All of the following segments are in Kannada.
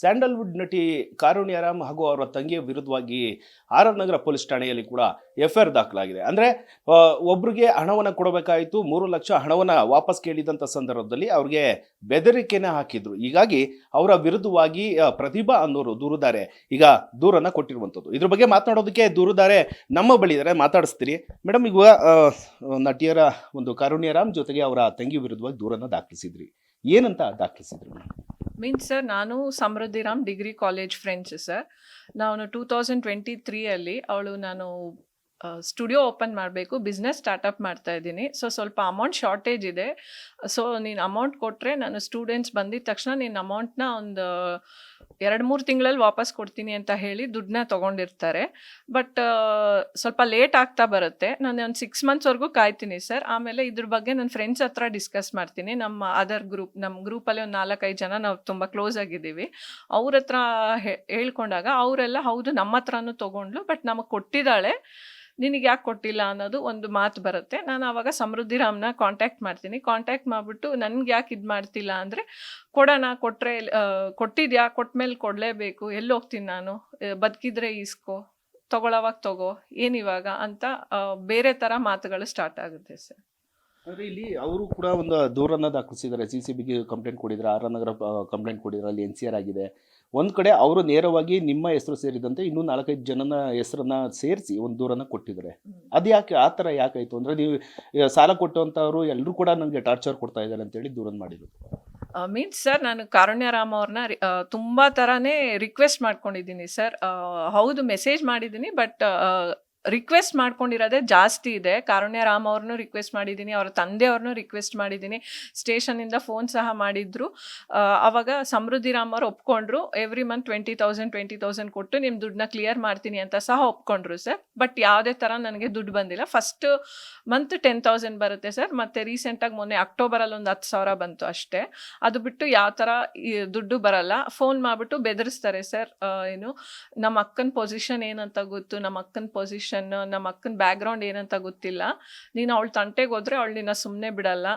ಸ್ಯಾಂಡಲ್ವುಡ್ ನಟಿ ಕಾರುಣ್ಯ ರಾಮ್ ಹಾಗೂ ಅವರ ತಂಗಿಯ ವಿರುದ್ಧವಾಗಿ ಆರ್ ಆರ್ ನಗರ ಪೊಲೀಸ್ ಠಾಣೆಯಲ್ಲಿ ಕೂಡ ಎಫ್ಐಆರ್ ದಾಖಲಾಗಿದೆ. ಅಂದರೆ ಒಬ್ರಿಗೆ ಹಣವನ್ನು ಕೊಡಬೇಕಾಯಿತು, 3 ಲಕ್ಷ ಹಣವನ್ನು ವಾಪಸ್ ಕೇಳಿದಂಥ ಸಂದರ್ಭದಲ್ಲಿ ಅವ್ರಿಗೆ ಬೆದರಿಕೆನ ಹಾಕಿದ್ರು. ಹೀಗಾಗಿ ಅವರ ವಿರುದ್ಧವಾಗಿ ಪ್ರತಿಭಾ ಅನ್ನೋರು ದೂರುದಾರೆ ಈಗ ದೂರನ್ನು ಕೊಟ್ಟಿರುವಂಥದ್ದು. ಇದ್ರ ಬಗ್ಗೆ ಮಾತನಾಡೋದಕ್ಕೆ ದೂರುದಾರೆ ನಮ್ಮ ಬಳಿ ಇದ್ದಾರೆ, ಮಾತಾಡಿಸ್ತೀರಿ ಮೇಡಮ್. ಈಗ ನಟಿಯರ ಒಂದು ಕಾರುಣ್ಯ ರಾಮ್ ಜೊತೆಗೆ ಅವರ ತಂಗಿ ವಿರುದ್ಧವಾಗಿ ದೂರನ್ನು ದಾಖಲಿಸಿದ್ರಿ, ಏನಂತ ದಾಖಲಿಸಿದ್ರಿ ಮೇಡಮ್? ಮೀನ್ಸ್ ಸರ್, ನಾನು Samruddhi Ram degree college friends sir. ನಾನು 2023 ನಾನು ಸ್ಟುಡಿಯೋ ಓಪನ್ ಮಾಡಬೇಕು, ಬಿಸ್ನೆಸ್ ಸ್ಟಾರ್ಟಪ್ ಮಾಡ್ತಾ ಇದ್ದೀನಿ. ಸ್ವಲ್ಪ ಅಮೌಂಟ್ ಶಾರ್ಟೇಜ್ ಇದೆ. ನೀನು ಅಮೌಂಟ್ ಕೊಟ್ಟರೆ ನಾನು ಸ್ಟೂಡೆಂಟ್ಸ್ ಬಂದಿದ ತಕ್ಷಣ ನೀನು ಅಮೌಂಟ್ನ ಒಂದು 2-3 ತಿಂಗಳಲ್ಲಿ ವಾಪಸ್ ಕೊಡ್ತೀನಿ ಅಂತ ಹೇಳಿ ದುಡ್ಡನ್ನ ತೊಗೊಂಡಿರ್ತಾರೆ. ಬಟ್ ಸ್ವಲ್ಪ ಲೇಟ್ ಆಗ್ತಾ ಬರುತ್ತೆ. ನಾನು ಒಂದು 6 ಮಂತ್ಸ್ವರೆಗೂ ಕಾಯ್ತೀನಿ ಸರ್. ಆಮೇಲೆ ಇದ್ರ ಬಗ್ಗೆ ನನ್ನ ಫ್ರೆಂಡ್ಸ್ ಹತ್ರ ಡಿಸ್ಕಸ್ ಮಾಡ್ತೀನಿ. ನಮ್ಮ ಗ್ರೂಪಲ್ಲಿ ಒಂದು 4-5 ಜನ ನಾವು ತುಂಬ ಕ್ಲೋಸ್ ಆಗಿದ್ದೀವಿ. ಅವ್ರ ಹತ್ರ ಹೇಳ್ಕೊಂಡಾಗ ಅವರೆಲ್ಲ ಹೌದು ನಮ್ಮ ಹತ್ರನೂ ತೊಗೊಂಡ್ಲು, ಬಟ್ ನಮಗೆ ಕೊಟ್ಟಿದ್ದಾಳೆ, ನಿನಗೆ ಯಾಕೆ ಕೊಟ್ಟಿಲ್ಲ ಅನ್ನೋದು ಒಂದು ಮಾತು ಬರುತ್ತೆ. ನಾನು ಆವಾಗ ಸಮೃದ್ಧಿ ರಾಮ್ನ ಕಾಂಟ್ಯಾಕ್ಟ್ ಮಾಡ್ತೀನಿ. ಕಾಂಟ್ಯಾಕ್ಟ್ ಮಾಡಿಬಿಟ್ಟು ನನಗೆ ಯಾಕೆ ಇದು ಮಾಡ್ತಿಲ್ಲ ಅಂದರೆ, ಕೊಟ್ಟರೆ ಕೊಟ್ಟಿದ್ಯಾ, ಕೊಟ್ಮೇಲೆ ಕೊಡಲೇಬೇಕು, ಎಲ್ಲಿ ಹೋಗ್ತೀನಿ ನಾನು, ಬದುಕಿದ್ರೆ ಇಸ್ಕೋ, ತಗೊಳ್ಳೋವಾಗ ತಗೋ, ಏನಿವಾಗ ಅಂತ ಬೇರೆ ಥರ ಮಾತುಗಳು ಸ್ಟಾರ್ಟ್ ಆಗುತ್ತೆ ಸರ್. ಅಂದರೆ ಇಲ್ಲಿ ಅವರು ಕೂಡ ಒಂದು ದೂರನ್ನು ದಾಖಲಿಸಿದ್ದಾರೆ. CCBಗೆ ಕಂಪ್ಲೇಂಟ್ ಕೊಟ್ಟಿದ್ದಾರೆ, ಆರ್ ಆರ್ ನಗರ ಕಂಪ್ಲೇಂಟ್ ಕೊಟ್ಟಿದ್ದಾರೆ, ಅಲ್ಲಿ NCR ಆಗಿದೆ. ಒಂದು ಕಡೆ ಅವರು ನೇರವಾಗಿ ನಿಮ್ಮ ಹೆಸರು ಸೇರಿದಂತೆ ಇನ್ನೂ 4-5 ಜನನ ಹೆಸರನ್ನ ಸೇರಿಸಿ ಒಂದು ದೂರನ್ನು ಕೊಟ್ಟಿದ್ದಾರೆ. ಅದು ಯಾಕೆ ಆ ಥರ ಯಾಕಾಯಿತು ಅಂದರೆ, ನೀವು ಸಾಲ ಕೊಟ್ಟಂಥವ್ರು ಎಲ್ಲರೂ ಕೂಡ ನನಗೆ ಟಾರ್ಚರ್ ಕೊಡ್ತಾ ಇದ್ದಾರೆ ಅಂತೇಳಿ ದೂರನ್ನು ಮಾಡಿದ್ರು. ಮೀನ್ಸ್ ಸರ್, ನಾನು ಕಾರುಣ್ಯ ರಾಮ್ ಅವ್ರನ್ನ ತುಂಬ ಥರನೇ ರಿಕ್ವೆಸ್ಟ್ ಮಾಡ್ಕೊಂಡಿದ್ದೀನಿ ಸರ್. ಹೌದು, ಮೆಸೇಜ್ ಮಾಡಿದ್ದೀನಿ, ಬಟ್ ರಿಕ್ವೆಸ್ಟ್ ಮಾಡ್ಕೊಂಡಿರೋದೇ ಜಾಸ್ತಿ ಇದೆ. ಕಾರುಣ್ಯ ರಾಮ್ ಅವ್ರನ್ನೂ ರಿಕ್ವೆಸ್ಟ್ ಮಾಡಿದ್ದೀನಿ, ಅವರ ತಂದೆಯವ್ರನ್ನೂ ರಿಕ್ವೆಸ್ಟ್ ಮಾಡಿದ್ದೀನಿ, ಸ್ಟೇಷನಿಂದ ಫೋನ್ ಸಹ ಮಾಡಿದ್ರು. ಆವಾಗ ಸಮೃದ್ಧಿ ರಾಮ್ ಅವ್ರು ಒಪ್ಕೊಂಡ್ರು. ಎವ್ರಿ ಮಂತ್ 20,000 ಕೊಟ್ಟು ನಿಮ್ಮ ದುಡ್ಡನ್ನ ಕ್ಲಿಯರ್ ಮಾಡ್ತೀನಿ ಅಂತ ಸಹ ಒಪ್ಕೊಂಡ್ರು ಸರ್. ಬಟ್ ಯಾವುದೇ ಥರ ನನಗೆ ದುಡ್ಡು ಬಂದಿಲ್ಲ. ಫಸ್ಟ್ ಮಂತ್ 10,000 ಬರುತ್ತೆ ಸರ್, ಮತ್ತು ರೀಸೆಂಟಾಗಿ ಮೊನ್ನೆ ಅಕ್ಟೋಬರಲ್ಲಿ ಒಂದು 10,000 ಬಂತು ಅಷ್ಟೇ. ಅದು ಬಿಟ್ಟು ಯಾವ ಥರ ದುಡ್ಡು ಬರಲ್ಲ. ಫೋನ್ ಮಾಡಿಬಿಟ್ಟು ಬೆದರಿಸ್ತಾರೆ ಸರ್. ನಮ್ಮ ಅಕ್ಕನ ಪೊಸಿಷನ್ ಏನಂತ ಗೊತ್ತು, ನಮ್ಮ ಅಕ್ಕನ ಪೊಸಿಷನ್, ನಮ್ಮ ಅಕ್ಕನ ಬ್ಯಾಕ್ಗ್ರೌಂಡ್ ಏನಂತ ಗೊತ್ತಿಲ್ಲ, ನೀನು ಅವಳ ತಂಟೆಗೆ ಹೋದ್ರೆ ಅವಳು ನಿನ್ನ ಸುಮ್ಮನೆ ಬಿಡಲ್ಲ,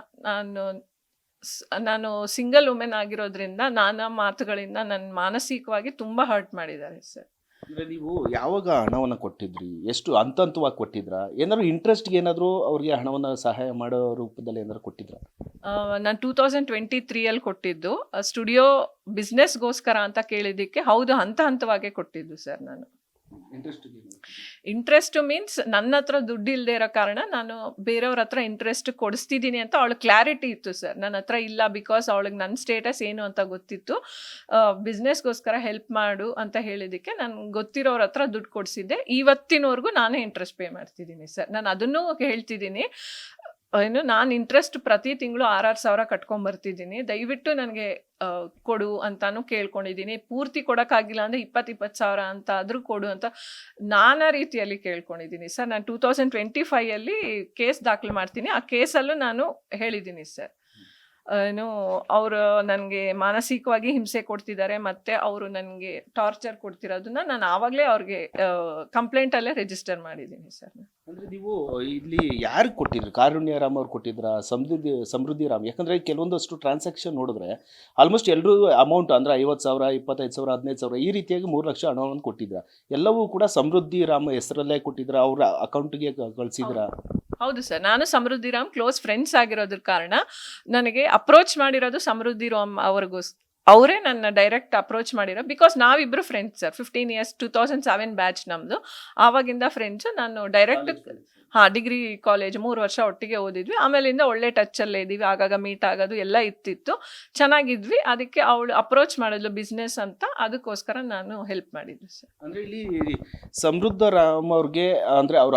ನಾನು ಸಿಂಗಲ್ ವುಮೆನ್ ಆಗಿರೋದ್ರಿಂದ ನಾನಾ ಮಾತುಗಳಿಂದ ನನ್ನ ಮಾನಸಿಕವಾಗಿ ತುಂಬ ಹರ್ಟ್ ಮಾಡಿದ್ದಾರೆ ಸರ್. ಅಂದರೆ ನೀವು ಯಾವಾಗ ಹಣವನ್ನು ಕೊಟ್ಟಿದ್ರಿ, ಎಷ್ಟು ಹಂತವಾಗಿ ಕೊಟ್ಟಿದ್ರಾ, ಏನಾದ್ರು ಇಂಟ್ರೆಸ್ಟ್ಗೆ ಏನಾದರೂ ಅವ್ರಿಗೆ ಹಣವನ್ನು ಸಹಾಯ ಮಾಡೋ ರೂಪದಲ್ಲಿ ಏನಾದ್ರು ಕೊಟ್ಟಿದ್ರಾ? ನಾನು 2023 ಕೊಟ್ಟಿದ್ದು. ಸ್ಟುಡಿಯೋ ಬಿಸ್ನೆಸ್ಗೋಸ್ಕರ ಅಂತ ಕೇಳಿದ್ದಕ್ಕೆ ಹೌದು, ಹಂತವಾಗಿ ಕೊಟ್ಟಿದ್ದು ಸರ್. ನಾನು ಇಂಟ್ರೆಸ್ಟ್ ಮೀನ್ಸ್ ನನ್ನ ಹತ್ರ ದುಡ್ಡು ಇಲ್ಲದೆ ಇರೋ ಕಾರಣ ನಾನು ಬೇರೆಯವ್ರ ಹತ್ರ ಇಂಟ್ರೆಸ್ಟ್ ಕೊಡಿಸ್ತಿದ್ದೀನಿ ಅಂತ ಅವಳಿಗೆ ಕ್ಲಾರಿಟಿ ಇತ್ತು ಸರ್. ನನ್ನ ಹತ್ರ ಇಲ್ಲ, ಬಿಕಾಸ್ ಅವಳಿಗೆ ನನ್ನ ಸ್ಟೇಟಸ್ ಏನು ಅಂತ ಗೊತ್ತಿತ್ತು. ಬಿಸ್ನೆಸ್ಗೋಸ್ಕರ ಹೆಲ್ಪ್ ಮಾಡು ಅಂತ ಹೇಳಿದ್ದಕ್ಕೆ ನಾನು ಗೊತ್ತಿರೋರ ಹತ್ರ ದುಡ್ಡು ಕೊಡಿಸಿದ್ದೆ. ಇವತ್ತಿನವರೆಗೂ ನಾನೇ ಇಂಟ್ರೆಸ್ಟ್ ಪೇ ಮಾಡ್ತಿದ್ದೀನಿ ಸರ್. ನಾನು ಅದನ್ನೂ ಹೇಳ್ತಿದ್ದೀನಿ, ನಾನು ಇಂಟ್ರೆಸ್ಟ್ ಪ್ರತಿ ತಿಂಗಳು 6,000 ಕಟ್ಕೊಂಬರ್ತಿದ್ದೀನಿ, ದಯವಿಟ್ಟು ನನಗೆ ಕೊಡು ಅಂತಾನು ಕೇಳ್ಕೊಂಡಿದ್ದೀನಿ. ಪೂರ್ತಿ ಕೊಡೋಕ್ಕಾಗಿಲ್ಲ ಅಂದರೆ 20,000 ಅಂತ ಆದರೂ ಕೊಡು ಅಂತ ನಾನಾ ರೀತಿಯಲ್ಲಿ ಕೇಳ್ಕೊಂಡಿದ್ದೀನಿ ಸರ್. ನಾನು 2025 ಕೇಸ್ ದಾಖಲು ಮಾಡ್ತೀನಿ. ಆ ಕೇಸಲ್ಲೂ ನಾನು ಹೇಳಿದ್ದೀನಿ ಸರ್, ಅವರು ನನಗೆ ಮಾನಸಿಕವಾಗಿ ಹಿಂಸೆ ಕೊಡ್ತಿದ್ದಾರೆ, ಮತ್ತು ಅವರು ನನಗೆ ಟಾರ್ಚರ್ ಕೊಡ್ತಿರೋದನ್ನ ನಾನು ಆವಾಗಲೇ ಅವ್ರಿಗೆ ಕಂಪ್ಲೇಂಟಲ್ಲೇ ರಿಜಿಸ್ಟರ್ ಮಾಡಿದ್ದೀನಿ ಸರ್. ಅಂದರೆ ನೀವು ಇಲ್ಲಿ ಯಾರಿಗೆ ಕೊಟ್ಟಿದ್ರಿ? ಕಾರುಣ್ಯ ರಾಮ್ ಅವ್ರು ಕೊಟ್ಟಿದ್ರಾ, ಸಮೃದ್ಧಿ ರಾಮ್? ಯಾಕಂದರೆ ಕೆಲವೊಂದಷ್ಟು ಟ್ರಾನ್ಸಾಕ್ಷನ್ ನೋಡಿದ್ರೆ ಆಲ್ಮೋಸ್ಟ್ ಎಲ್ಲರೂ ಅಮೌಂಟ್ ಅಂದರೆ 50,000, 25,000, 15,000 ಈ ರೀತಿಯಾಗಿ 3 ಲಕ್ಷ ಹಣವನ್ನು ಕೊಟ್ಟಿದ್ರ. ಎಲ್ಲವೂ ಕೂಡ ಸಮೃದ್ಧಿ ರಾಮ್ ಹೆಸರಲ್ಲೇ ಕೊಟ್ಟಿದ್ರ, ಅವ್ರ ಅಕೌಂಟ್ಗೆ ಕಳಿಸಿದ್ರ? ಹೌದು ಸರ್, ನಾನು ಸಮೃದ್ಧಿ ರಾಮ್ ಕ್ಲೋಸ್ ಫ್ರೆಂಡ್ಸ್ ಆಗಿರೋದ್ರ ಕಾರಣ ನನಗೆ ಅಪ್ರೋಚ್ ಮಾಡಿರೋದು ಸಮೃದ್ಧಿ ರಾಮ್ ಅವರೇ ನನ್ನ ಡೈರೆಕ್ಟ್ ಅಪ್ರೋಚ್ ಮಾಡಿರೋ. ಬಿಕಾಸ್ ನಾವಿಬ್ಬರು ಫ್ರೆಂಡ್ಸ್ ಸರ್, 15 years 2007 ಬ್ಯಾಚ್ ನಮ್ಮದು. ಆವಾಗಿಂದ ಫ್ರೆಂಡ್ಸು. ನಾನು ಡೈರೆಕ್ಟ್ ಡಿಗ್ರಿ ಕಾಲೇಜ್ 3 ವರ್ಷ ಒಟ್ಟಿಗೆ ಓದಿದ್ವಿ. ಆಮೇಲಿಂದ ಒಳ್ಳೆ ಟಚ್ಚಲ್ಲೇ ಇದ್ದೀವಿ, ಆಗಾಗ ಮೀಟ್ ಆಗೋದು ಎಲ್ಲ ಇತ್ತಿತ್ತು, ಚೆನ್ನಾಗಿದ್ವಿ. ಅದಕ್ಕೆ ಅವಳು ಅಪ್ರೋಚ್ ಮಾಡಿದ್ಲು ಬಿಸ್ನೆಸ್ ಅಂತ, ಅದಕ್ಕೋಸ್ಕರ ನಾನು ಹೆಲ್ಪ್ ಮಾಡಿದ್ವಿ ಸರ್. ಅಂದರೆ ಇಲ್ಲಿ ಸಮೃದ್ಧ ರಾಮ್ ಅವ್ರಿಗೆ ಅಂದರೆ ಅವರ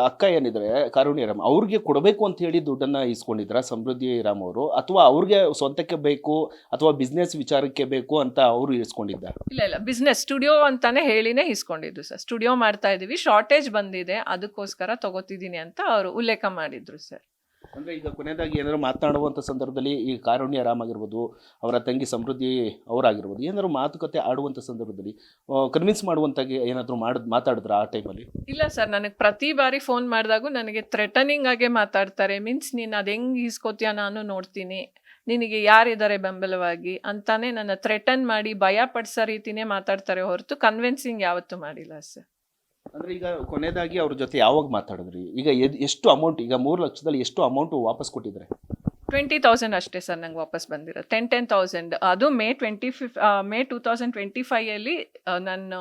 ಅಕ್ಕ ಏನಿದ್ರೆ ಕಾರುಣ್ಯ ರಾಮ್ ಅವ್ರಿಗೆ ಕೊಡಬೇಕು ಅಂತ ಹೇಳಿ ದುಡ್ಡನ್ನು ಇಸ್ಕೊಂಡಿದ್ರ ಸಮೃದ್ಧಿ ರಾಮ್ ಅವರು, ಅಥವಾ ಅವ್ರಿಗೆ ಸ್ವಂತಕ್ಕೆ ಬೇಕು ಅಥವಾ ಬಿಸ್ನೆಸ್ ವಿಚಾರಕ್ಕೆ ಬೇಕು ಅಂತ ಅವರು ಇಸ್ಕೊಂಡಿದ್ದ? ಇಲ್ಲ, ಬಿಸ್ನೆಸ್ ಸ್ಟುಡಿಯೋ ಅಂತಾನೆ ಹೇಳಿನೇ ಇಸ್ಕೊಂಡಿದ್ದು ಸರ್. ಸ್ಟುಡಿಯೋ ಮಾಡ್ತಾ ಇದ್ದೀವಿ, ಶಾರ್ಟೇಜ್ ಬಂದಿದೆ, ಅದಕ್ಕೋಸ್ಕರ ತಗೋತಿದ್ದೀನಿ ಅಂತ ಅವರು ಉಲ್ಲೇಖ ಮಾಡಿದ್ರು ಸರ್. ಅಂದರೆ ಈಗ ಕೊನೆಯದಾಗಿ ಏನಾದ್ರು ಮಾತನಾಡುವಂಥ ಸಂದರ್ಭದಲ್ಲಿ ಈ ಕಾರುಣ್ಯ ರಾಮ್ ಆಗಿರ್ಬೋದು, ಅವರ ತಂಗಿ ಸಮೃದ್ಧಿ ಅವರಾಗಿರ್ಬೋದು, ಏನಾದ್ರು ಮಾತುಕತೆ ಆಡುವಂಥ ಸಂದರ್ಭದಲ್ಲಿ ಕನ್ವಿನ್ಸ್ ಮಾಡುವಂತಾಗಿ ಏನಾದರೂ ಮಾತಾಡಿದ್ರ ಆ ಟೈಮಲ್ಲಿ? ಇಲ್ಲ ಸರ್, ನನಗೆ ಪ್ರತಿ ಬಾರಿ ಫೋನ್ ಮಾಡಿದಾಗೂ ನನಗೆ ಥ್ರೆಟನಿಂಗ್ ಆಗೇ ಮಾತಾಡ್ತಾರೆ. ಮೀನ್ಸ್ ನೀನು ಅದು ಹೆಂಗೆ ಇಸ್ಕೋತೀಯ ನಾನು ನೋಡ್ತೀನಿ, ನಿನಗೆ ಯಾರಿದ್ದಾರೆ ಬೆಂಬಲವಾಗಿ ಅಂತಾನೆ ನನ್ನ ಥ್ರೆಟನ್ ಮಾಡಿ ಭಯ ಪಡಿಸೋ ರೀತಿನೇ ಮಾತಾಡ್ತಾರೆ ಹೊರತು ಕನ್ವಿನ್ಸಿಂಗ್ ಯಾವತ್ತೂ ಮಾಡಿಲ್ಲ ಸರ್. ಅಂದ್ರೆ ಈಗ ಕೊನೆಯದಾಗಿ ಅವ್ರ ಜೊತೆ ಯಾವಾಗ ಮಾತಾಡಿದ್ರಿ? ಈಗ ಎಷ್ಟು ಅಮೌಂಟ್, ಈಗ 3 ಲಕ್ಷದಲ್ಲಿ ಎಷ್ಟು ಅಮೌಂಟ್ ವಾಪಸ್ ಕೊಟ್ಟಿದ್ರೆ? 20,000 ಅಷ್ಟೇ ಸರ್ ನಂಗೆ ವಾಪಸ್ ಬಂದಿರೋ. 10,000 ಅದು ಮೇ 2025 ನಾನು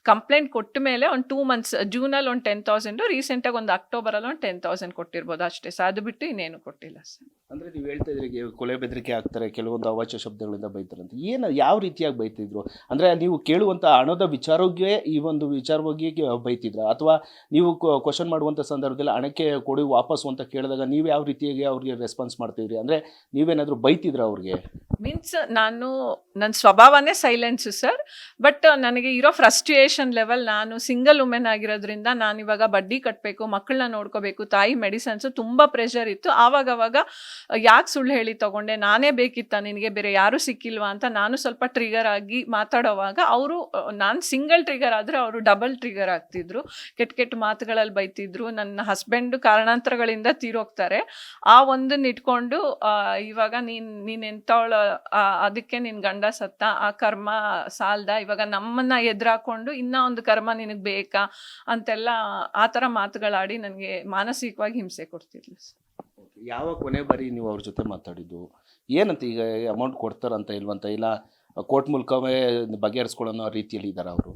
ಕಂಪ್ಲೇಂಟ್ ಕೊಟ್ಟ ಮೇಲೆ ಒಂದು 2 months ಜೂನಲ್ಲಿ ಒಂದು 10,000, ರೀಸೆಂಟಾಗಿ ಒಂದು ಅಕ್ಟೋಬರಲ್ಲಿ ಒಂದು 10,000 ಕೊಟ್ಟಿರ್ಬೋದು ಅಷ್ಟೇ ಸರ್. ಅದು ಬಿಟ್ಟು ಇನ್ನೇನು ಕೊಟ್ಟಿಲ್ಲ ಸರ್. ಅಂದ್ರೆ ನೀವು ಹೇಳ್ತಾ ಇದ್ರಿ ಕೊಲೆ ಬೆದರಿಕೆ ಆಗ್ತಾರೆ, ಕೆಲವೊಂದು ಅವಾಚ್ಯ ಶಬ್ದಗಳಿಂದ ಬೈತಾರೆ ಅಂತ. ಏನು ಯಾವ ರೀತಿಯಾಗಿ ಬೈತಿದ್ರು? ಅಂದ್ರೆ ನೀವು ಕೇಳುವಂಥ ಹಣದ ವಿಚಾರಕ್ಕೆ ಈ ಒಂದು ವಿಚಾರವಾಗಿ ಬೈತಿದ್ರ, ಅಥವಾ ನೀವು ಕ್ವಶನ್ ಮಾಡುವಂಥ ಸಂದರ್ಭದಲ್ಲಿ ಹಣಕ್ಕೆ ಕೊಡಿ ವಾಪಸ್ಸು ಅಂತ ಕೇಳಿದಾಗ ನೀವು ಯಾವ ರೀತಿಯಾಗಿ ಅವ್ರಿಗೆ ರೆಸ್ಪಾನ್ಸ್ ಮಾಡ್ತಿದ್ರಿ? ಅಂದ್ರೆ ನೀವೇನಾದರೂ ಬೈತಿದ್ರ ಅವ್ರಿಗೆ? ಮೀನ್ಸ್ ನನ್ನ ಸ್ವಭಾವನೇ ಸೈಲೆನ್ಸು ಸರ್. ಬಟ್ ನನಗೆ ಇರೋ ಫ್ರಸ್ಟ್ರೇಷನ್ ಲೆವೆಲ್, ನಾನು ಸಿಂಗಲ್ ವುಮೆನ್ ಆಗಿರೋದ್ರಿಂದ ನಾನು ಇವಾಗ ಬಡ್ಡಿ ಕಟ್ಟಬೇಕು, ಮಕ್ಕಳನ್ನ ನೋಡ್ಕೋಬೇಕು, ತಾಯಿ ಮೆಡಿಸನ್ಸು ತುಂಬ ಪ್ರೆಷರ್ ಇತ್ತು. ಆವಾಗವಾಗ ಯಾಕೆ ಸುಳ್ಳು ಹೇಳಿ ತಗೊಂಡೆ, ನಾನೇ ಬೇಕಿತ್ತ ನಿನಗೆ, ಬೇರೆ ಯಾರೂ ಸಿಕ್ಕಿಲ್ವಾ ಅಂತ ನಾನು ಸ್ವಲ್ಪ ಟ್ರಿಗರ್ ಆಗಿ ಮಾತಾಡೋವಾಗ ಅವರು, ನಾನು ಸಿಂಗಲ್ ಟ್ರಿಗರ್ ಆದರೆ ಅವರು ಡಬಲ್ ಟ್ರಿಗರ್ ಆಗ್ತಿದ್ರು, ಕೆಟ್ಟ ಮಾತುಗಳಲ್ಲಿ ಬೈತಿದ್ರು. ನನ್ನ ಹಸ್ಬೆಂಡು ಕಾರಣಾಂತರಗಳಿಂದ ತೀರೋಗ್ತಾರೆ. ಆ ಒಂದನ್ನ ಇಟ್ಕೊಂಡು ಇವಾಗ ನೀನು ಎಂಥವಳು, ಅದಕ್ಕೆ ನಿನ್ನ ಗಂಡ ಸತ್ತ, ಆ ಕರ್ಮ ಸಾಲ್ದ, ಇವಾಗ ನಮ್ಮನ್ನ ಎದುರಾಕೊಂಡು ಇನ್ನೂ ಒಂದು ಕರ್ಮ ನಿನಗೆ ಬೇಕಾ ಅಂತೆಲ್ಲ ಆ ಥರ ಮಾತುಗಳಾಡಿ ನನಗೆ ಮಾನಸಿಕವಾಗಿ ಹಿಂಸೆ ಕೊಡ್ತಿದ್ಲು ಸರ್. ಯಾವ ಕೊನೆ ಬಾರಿ ನೀವು ಅವ್ರ ಜೊತೆ ಮಾತಾಡಿದ್ದು? ಏನಂತ ಈಗ ಅಮೌಂಟ್ ಕೊಡ್ತಾರಂತ ಇಲ್ವಂತ, ಇಲ್ಲ ಕೋರ್ಟ್ ಮೂಲಕವೇ ಬಗೆಹರಿಸ್ಕೊಳ್ಳೋ ರೀತಿಯಲ್ಲಿ ಇದ್ದಾರೆ ಅವರು?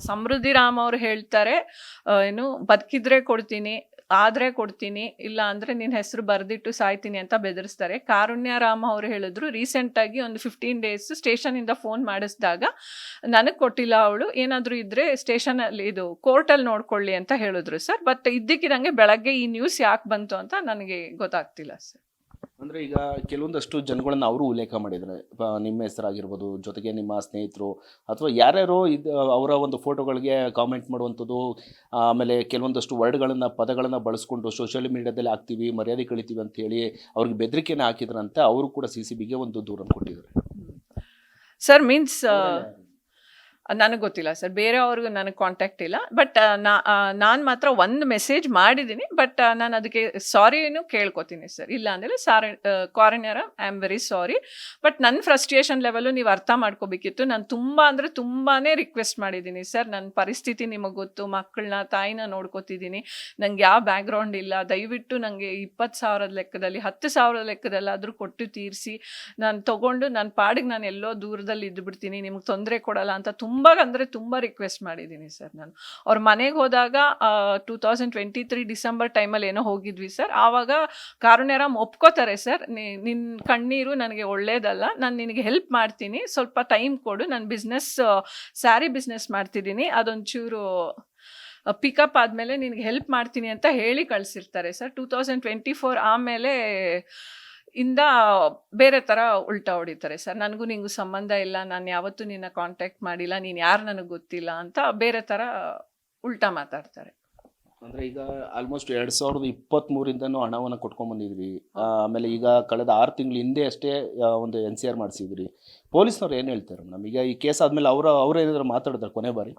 ಸಮೃದ್ಧಿ ರಾಮ್ ಅವರು ಹೇಳ್ತಾರೆ, ಏನು ಬದುಕಿದ್ರೆ ಕೊಡ್ತೀನಿ, ಆದರೆ ಕೊಡ್ತೀನಿ, ಇಲ್ಲ ಅಂದರೆ ನಿನ್ನ ಹೆಸರು ಬರೆದಿಟ್ಟು ಸಾಯ್ತೀನಿ ಅಂತ ಬೆದರಿಸ್ತಾರೆ. ಕಾರುಣ್ಯ ರಾಮ್ ಅವರು ಹೇಳಿದ್ರು, ರೀಸೆಂಟಾಗಿ ಒಂದು 15 days ಸ್ಟೇಷನಿಂದ ಫೋನ್ ಮಾಡಿಸಿದಾಗ ನನಗೆ ಕೊಟ್ಟಿಲ್ಲ ಅವಳು, ಏನಾದರೂ ಇದ್ದರೆ ಸ್ಟೇಷನಲ್ಲಿ ಇದು ಕೋರ್ಟಲ್ಲಿ ನೋಡ್ಕೊಳ್ಳಿ ಅಂತ ಹೇಳಿದ್ರು ಸರ್. ಬಟ್ ಇದ್ದಕ್ಕಿದಂಗೆ ಬೆಳಗ್ಗೆ ಈ ನ್ಯೂಸ್ ಯಾಕೆ ಬಂತು ಅಂತ ನನಗೆ ಗೊತ್ತಾಗ್ತಿಲ್ಲ ಸರ್. ಅಂದರೆ ಈಗ ಕೆಲವೊಂದಷ್ಟು ಜನಗಳನ್ನ ಅವರು ಉಲ್ಲೇಖ ಮಾಡಿದ್ದಾರೆ, ನಿಮ್ಮ ಹೆಸರಾಗಿರ್ಬೋದು, ಜೊತೆಗೆ ನಿಮ್ಮ ಸ್ನೇಹಿತರು ಅಥವಾ ಯಾರ್ಯಾರೋ ಅವರ ಒಂದು ಫೋಟೋಗಳಿಗೆ ಕಾಮೆಂಟ್ ಮಾಡುವಂಥದ್ದು, ಆಮೇಲೆ ಕೆಲವೊಂದಷ್ಟು ವರ್ಡ್ಗಳನ್ನು ಪದಗಳನ್ನು ಬಳಸ್ಕೊಂಡು ಸೋಷಿಯಲ್ ಮೀಡಿಯಾದಲ್ಲಿ ಹಾಕ್ತೀವಿ, ಮರ್ಯಾದೆ ಕಳಿತೀವಿ ಅಂತ ಹೇಳಿ ಅವ್ರಿಗೆ ಬೆದರಿಕೆನ ಹಾಕಿದ್ರಂತೆ. ಅವರು ಕೂಡ CCBಗೆ ಒಂದು ದೂರನ್ನು ಕೊಟ್ಟಿದ್ದಾರೆ ಸರ್. ಮೀನ್ಸ್ ನನಗೆ ಗೊತ್ತಿಲ್ಲ ಸರ್, ಬೇರೆಯವ್ರಿಗೂ ನನಗೆ ಕಾಂಟ್ಯಾಕ್ಟ್ ಇಲ್ಲ. ಬಟ್ ನಾನು ಮಾತ್ರ ಒಂದು ಮೆಸೇಜ್ ಮಾಡಿದ್ದೀನಿ. ಬಟ್ ನಾನು ಅದಕ್ಕೆ ಸಾರಿನೂ ಕೇಳ್ಕೊತೀನಿ ಸರ್. ಇಲ್ಲ ಅಂದರೆ ಕಾರುಣ್ಯರ I am very sorry. But ನನ್ನ ಫ್ರಸ್ಟ್ರೇಷನ್ ಲೆವೆಲು ನೀವು ಅರ್ಥ ಮಾಡ್ಕೋಬೇಕಿತ್ತು. ನಾನು ತುಂಬ ಅಂದರೆ ತುಂಬಾ ರಿಕ್ವೆಸ್ಟ್ ಮಾಡಿದ್ದೀನಿ ಸರ್. ನನ್ನ ಪರಿಸ್ಥಿತಿ ನಿಮಗೆ ಗೊತ್ತು, ಮಕ್ಕಳನ್ನ ತಾಯಿನ ನೋಡ್ಕೋತಿದ್ದೀನಿ, ನನಗೆ ಯಾವ ಬ್ಯಾಕ್ಗ್ರೌಂಡ್ ಇಲ್ಲ, ದಯವಿಟ್ಟು ನನಗೆ 20,000 ಲೆಕ್ಕದಲ್ಲಿ 10,000 ಲೆಕ್ಕದಲ್ಲಾದರೂ ಕೊಟ್ಟು ತೀರಿಸಿ, ನಾನು ತೊಗೊಂಡು ನನ್ನ ಪಾಡಿಗೆ ನಾನು ಎಲ್ಲೋ ದೂರದಲ್ಲಿ ಇದ್ದುಬಿಡ್ತೀನಿ, ನಿಮ್ಗೆ ತೊಂದರೆ ಕೊಡಲ್ಲ ಅಂತ ತುಂಬ ತುಂಬ ರಿಕ್ವೆಸ್ಟ್ ಮಾಡಿದ್ದೀನಿ ಸರ್. ನಾನು ಅವ್ರ ಮನೆಗೆ ಹೋದಾಗ 2023 ಡಿಸೆಂಬರ್ ಟೈಮಲ್ಲಿ ಏನೋ ಹೋಗಿದ್ವಿ ಸರ್. ಆವಾಗ ಕಾರುಣ್ಯರಾಮ್ ಒಪ್ಕೋತಾರೆ ಸರ್, ನಿನ್ನ ಕಣ್ಣೀರು ನನಗೆ ಒಳ್ಳೇದಲ್ಲ, ನಾನು ನಿನಗೆ ಹೆಲ್ಪ್ ಮಾಡ್ತೀನಿ, ಸ್ವಲ್ಪ ಟೈಮ್ ಕೊಡು, ನಾನು ಸ್ಯಾರಿ ಬಿಸ್ನೆಸ್ ಮಾಡ್ತಿದ್ದೀನಿ, ಅದೊಂಚೂರು ಪಿಕಪ್ ಆದಮೇಲೆ ನಿನಗೆ ಹೆಲ್ಪ್ ಮಾಡ್ತೀನಿ ಅಂತ ಹೇಳಿ ಕಳಿಸಿರ್ತಾರೆ ಸರ್. 2024 ಆಮೇಲೆ ಬೇರೆ ಥರ ಉಲ್ಟಾ ಹೊಡಿತಾರೆ ಸರ್. ನನಗೂ ನಿಂಗೂ ಸಂಬಂಧ ಇಲ್ಲ, ನಾನು ಯಾವತ್ತೂ ನಿನ್ನ ಕಾಂಟ್ಯಾಕ್ಟ್ ಮಾಡಿಲ್ಲ, ನೀನು ಯಾರು ನನಗೆ ಗೊತ್ತಿಲ್ಲ ಅಂತ ಬೇರೆ ಥರ ಉಲ್ಟಾ ಮಾತಾಡ್ತಾರೆ. ಅಂದರೆ ಈಗ ಆಲ್ಮೋಸ್ಟ್ 2023 ಹಣವನ್ನು ಕೊಟ್ಕೊಂಡ್ಬಂದಿದ್ರಿ. ಆಮೇಲೆ ಈಗ ಕಳೆದ 6 ತಿಂಗಳ ಹಿಂದೆ ಅಷ್ಟೇ ಒಂದು NCR ಮಾಡಿಸಿದ್ರಿ. ಪೊಲೀಸ್ನವ್ರು ಏನು ಹೇಳ್ತಾರೆ ಮೇಡಮ್? ಈಗ ಈ ಕೇಸ್ ಆದಮೇಲೆ ಅವ್ರು ಏನಾದರೂ ಮಾತಾಡಿದ್ರೆ ಕೊನೆ ಬಾರಿ?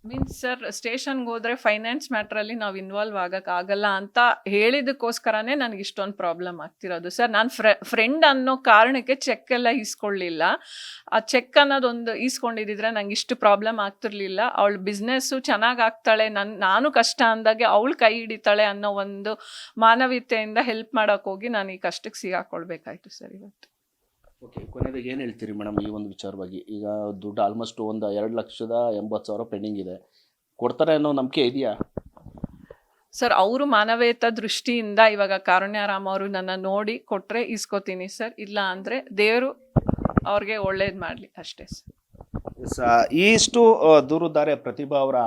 ಮೀನ್ಸ್ ಸರ್, ಸ್ಟೇಷನ್ಗೆ ಹೋದರೆ ಫೈನಾನ್ಸ್ ಮ್ಯಾಟ್ರಲ್ಲಿ ನಾವು ಇನ್ವಾಲ್ವ್ ಆಗೋಕ್ಕಾಗಲ್ಲ ಅಂತ ಹೇಳಿದಕ್ಕೋಸ್ಕರನೇ ನನಗೆ ಇಷ್ಟೊಂದು ಪ್ರಾಬ್ಲಮ್ ಆಗ್ತಿರೋದು ಸರ್. ನಾನು ಫ್ರೆಂಡ್ ಅನ್ನೋ ಕಾರಣಕ್ಕೆ ಚೆಕ್ ಎಲ್ಲ ಈಸ್ಕೊಳ್ಳಿಲ್ಲ. ಆ ಚೆಕ್ ಅನ್ನೋದೊಂದು ಈಸ್ಕೊಂಡಿದ್ದಿದ್ರೆ ನಂಗೆ ಇಷ್ಟು ಪ್ರಾಬ್ಲಮ್ ಆಗ್ತಿರ್ಲಿಲ್ಲ. ಅವಳು ಬಿಸ್ನೆಸ್ಸು ಚೆನ್ನಾಗಿ ಆಗ್ತಾಳೆ, ನಾನು ಕಷ್ಟ ಅಂದಾಗೆ ಅವಳು ಕೈ ಹಿಡಿತಾಳೆ ಅನ್ನೋ ಒಂದು ಮಾನವೀಯತೆಯಿಂದ ಹೆಲ್ಪ್ ಮಾಡೋಕೆ ಹೋಗಿ ನಾನು ಈ ಕಷ್ಟಕ್ಕೆ ಸಿಗಾಕೊಳ್ಬೇಕಾಯ್ತು ಸರ್ ಇವತ್ತು. ಓಕೆ, ಕೊನೆಯದಾಗಿ ಏನು ಹೇಳ್ತೀರಿ ಮೇಡಮ್ ಈ ಒಂದು ವಿಚಾರವಾಗಿ? ಈಗ ದುಡ್ಡು ಆಲ್ಮೋಸ್ಟ್ ಒಂದು 2,80,000 ಪೆಂಡಿಂಗ್ ಇದೆ, ಕೊಡ್ತಾರೆ ಅನ್ನೋ ನಂಬಿಕೆ ಇದೆಯಾ ಸರ್? ಅವರು ಮಾನವೀಯತ ದೃಷ್ಟಿಯಿಂದ ಇವಾಗ ಕಾರುಣ್ಯರಾಮ್ ಅವರು ನನ್ನ ನೋಡಿ ಕೊಟ್ಟರೆ ಇಸ್ಕೋತೀನಿ ಸರ್, ಇಲ್ಲ ಅಂದರೆ ದೇವರು ಅವ್ರಿಗೆ ಒಳ್ಳೇದು ಮಾಡಲಿ ಅಷ್ಟೇ ಸರ್. ಇಷ್ಟು ದೂರುದ್ದಾರೆ ಪ್ರತಿಭಾ ಅವರ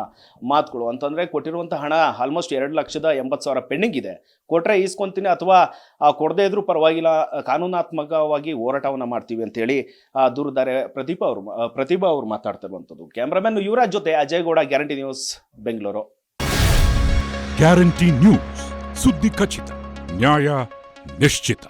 ಮಾತುಗಳು. ಅಂತಂದರೆ ಕೊಟ್ಟಿರುವಂಥ ಹಣ ಆಲ್ಮೋಸ್ಟ್ 2,80,000 ಪೆಂಡಿಂಗ್ ಇದೆ, ಕೊಟ್ಟರೆ ಈಸ್ಕೊತೀನಿ ಅಥವಾ ಕೊಡದೇ ಇದ್ರೂ ಪರವಾಗಿಲ್ಲ, ಕಾನೂನಾತ್ಮಕವಾಗಿ ಹೋರಾಟವನ್ನು ಮಾಡ್ತೀವಿ ಅಂತೇಳಿ ದೂರುದ್ದಾರೆ ಪ್ರತಿಭಾ ಅವರು ಮಾತಾಡ್ತಿರುವಂಥದ್ದು. ಕ್ಯಾಮ್ರಾಮನ್ ಯುವರಾಜ್ ಜೊತೆ Ajay Gowda, guarantee news, Bengaluru. Guarantee news, ಸುದ್ದಿ ಖಚಿತ, ನ್ಯಾಯ ನಿಶ್ಚಿತ.